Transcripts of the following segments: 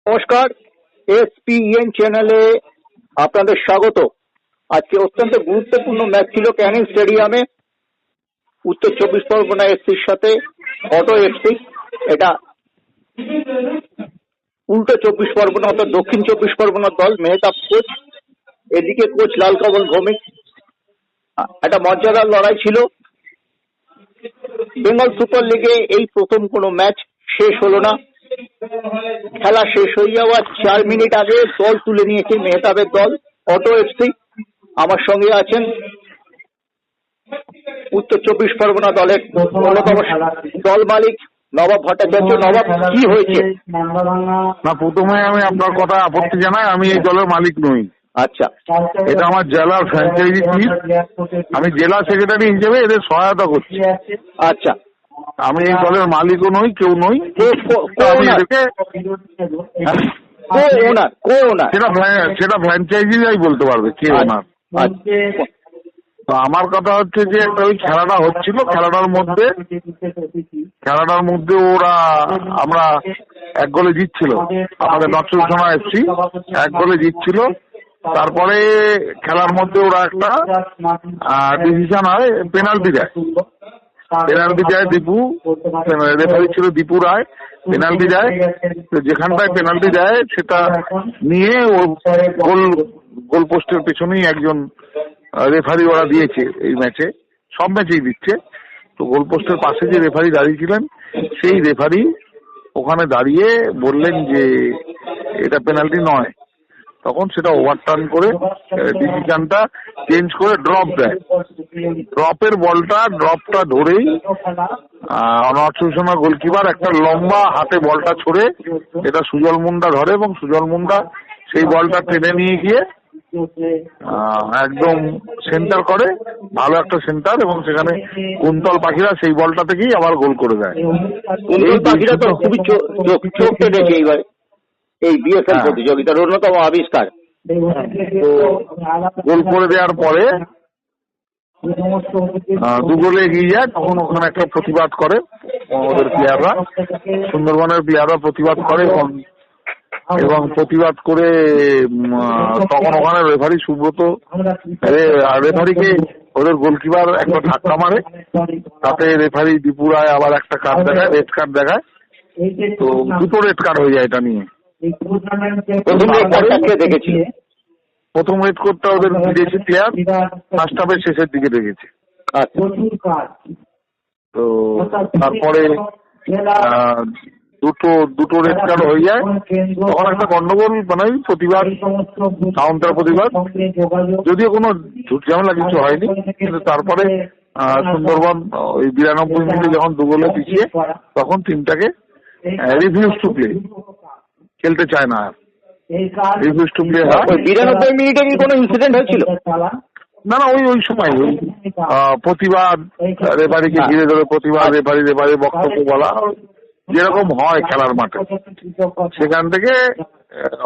নমস্কার, এসপিএন চ্যানেলে আপনাদের স্বাগত। আজকে অত্যন্ত গুরুত্বপূর্ণ ম্যাচ ছিল ক্যানিং স্টেডিয়ামে উত্তর 24 পরগনা এফসির সাথে অটো এফসি। এটা উল্টো 24 পরগনা অর্থাৎ দক্ষিণ 24 পরগনার দল। মেহতাব কোচ, এদিকে কোচ লাল কমল ভৌমিক। একটা মর্যাদার লড়াই ছিল। বেঙ্গল সুপার লিগে এই প্রথম কোনো ম্যাচ শেষ হলো না। খেলা শেষ হয়ে যাওয়ার 4 মিনিট আগে দল তুলে নিয়েছে মেহতাবের দল অটো এফসি। আমার সঙ্গে আছেন উত্তর 24 পরগনা দলের অন্যতম দল মালিক নবাব ভট্টাচার্য। নবাব, কি হয়েছে? না, প্রথমে আমি আপনার কথা আপত্তি জানাই, আমি এই দলের মালিক নই। আচ্ছা, এটা আমার জেলার ফ্র্যাঞ্চাইজি টিম। আমি জেলা সেক্রেটারি হিসেবে এদের সহায়তা করছি। আচ্ছা, আমি এই দলের মালিকও নই, কেউ নই। সেটা ফ্র্যাঞ্চাইজিরাই বলতে পারবে কে ওনার। তো আমার কথা হচ্ছে যে একটা ওই খেলাটা হচ্ছিল, খেলাটার মধ্যে ওরা আমরা 1 গোলে জিতছিল, আমাদের নটসুলসোনা এফসি 1 গোলে জিতছিল। তারপরে খেলার মধ্যে ওরা একটা ডিসিশন হয়, পেনাল্টি দেয়। দীপু রেফারি ছিল, দীপু রায় পেনাল্টি দেয়। তো যেখানটায় পেনাল্টি দেয় সেটা নিয়ে ও গোল পোস্টের পেছনেই একজন রেফারি ওরা দিয়েছে। এই ম্যাচে সব ম্যাচেই দিচ্ছে। তো গোল পোস্টের পাশে যে রেফারি দাঁড়িয়েছিলেন সেই রেফারি ওখানে দাঁড়িয়ে বললেন যে এটা পেনাল্টি নয়। তখন সেটা ওভারটার্ন করে ডিসিশনটা চেঞ্জ করে ড্রপ দেয়। ড্রপটা ধরেই নটসুলসোনা গোলকিপার একটা লম্বা হাতে বলটা ছড়ে এটা সুজল মুন্ডা ধরে এবং সুজল মুন্ডা সেই বলটা টেনে নিয়ে গিয়ে একদম সেন্টার করে, ভালো একটা সেন্টার, এবং সেখানে কুন্তল পাখিরা সেই বলটা থেকেই আবার গোল করে দেয়। কুন্তল পাখিরা তো খুবই চোখ কেটেছে এইবার এই বিএসএল প্রতিযোগিতার অন্যতম আবিষ্কার। তো গোল করে দেওয়ার পরে 2 গোলে এগিয়ে যায়। তখন ওখানে একটা প্রতিবাদ করে ওদের প্লেয়াররা, সুন্দরবনের প্লেয়াররা প্রতিবাদ করে এবং প্রতিবাদ করে তখন ওখানে রেফারি সুব্রত রেফারিকে ওদের গোলকিপার একটা ধাক্কা মারে। তাতে রেফারি দীপু রায় আবার একটা কার্ড দেখায়, রেড কার্ড দেখায়। তো 2টো রেড কার্ড হয়ে যায় এটা নিয়ে। প্রথম রেড কার্ডটা ওদের বিদেশি প্লেয়ার ফার্স্ট হাফের শেষের দিকে দেখেছে। তো তারপরে দুটো রেড কার্ড হয়ে যায়। তখন একটা গন্ডগোল, মানে প্রতিবাদ, কাউন্টার প্রতিবাদ, যদিও কোনো ঝুট ঝামেলা কিছু হয়নি। কিন্তু তারপরে সুন্দরবন ওই 92 মিনিটে যখন 2 গোলে পিছিয়ে, তখন টিমটাকে রিফিউজ টু প্লে, খেলতে চায় না। রিফিউজ টু প্লে হয়। 92 মিনিটে কি কোনো ইনসিডেন্ট হয়েছিল? না, ওই সময় প্রতিবাদ, রেফারিকে ঘিরে ধরে প্রতিবাদ, রেফারি বক্তব্য বলা, যেরকম হয় খেলার মাঠে। সেখান থেকে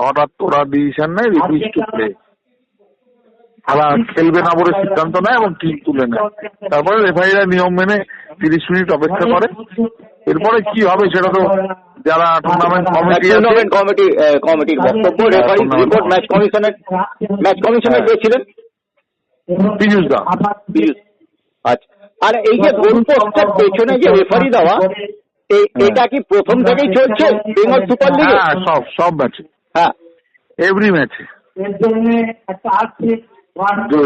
হঠাৎ ওরা ডিসিশন নেয় রিফিউজ টু প্লে, খেলা খেলবে না বলে সিদ্ধান্ত নেয় এবং টিম তুলে নেয়। তারপরে রেফারিরা নিয়ম মেনে 30 মিনিট অপেক্ষা করে। এরপরে কি হবে সেটা তো যারা টুর্নামেন্ট কমিটির বক্তব্য। রেফারি রিপোর্ট ম্যাচ কমিশনের পেয়েছিলেন পীযুষ দা। আচ্ছা, আর এই যে গোল পোস্টের পেছনে যে রেফারি দেওয়া, এটা কি প্রথম থেকেই চলছে বেঙ্গল সুপার লিগে? হ্যাঁ, সব ম্যাচে, হ্যাঁ, এভরি ম্যাচে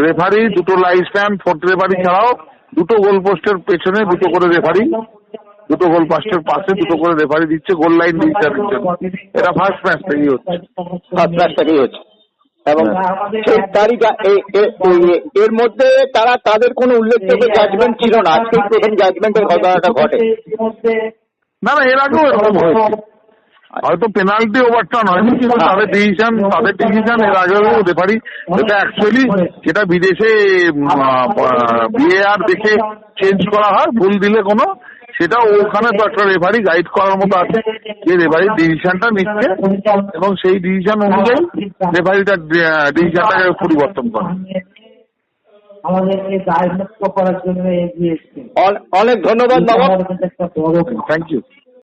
রেফারি 2টো লাইভ স্ট্যাম্প, 4th রেফারি ছাড়াও 2টো গোল পোস্টের পেছনে 2টো করে রেফারি, 2টো গোল পোস্টের পাশে 2টো করে রেফারি দিচ্ছে গোল লাইন ডিসিশন দিচ্ছে। এটা ফার্স্ট ম্যাচ থেকেই হচ্ছে। এবং সেই তারিখ এর মধ্যে তাদের কোনো উল্লেখযোগ্য জাজমেন্ট ছিল না। আজকে প্রথম জাজমেন্টের ঘটনাটা ঘটে। না, এর আগেও এরকম হয়েছে। হয়তো পেনাল্টি ওভারটার্ন হয়নি, কিন্তু তাদের ডিসিশন এর আগেও রেফারি, এটা অ্যাকচুয়ালি যেটা বিদেশে VAR দেখে চেঞ্জ করা হয়, ভুল দিলে কোনো, সেটা ওখানে তো একটা রেফারি গাইড করার মতো আছে যে রেফারি ডিসিশনটা নিচ্ছে এবং সেই ডিসিশন অনুযায়ী রেফারিটা ডিসিশনটাকে পরিবর্তন করে। আমাদেরকে দায়মুক্ত করার জন্য এগিয়ে এসেছেন। অনেক ধন্যবাদ বাবা। Thank you.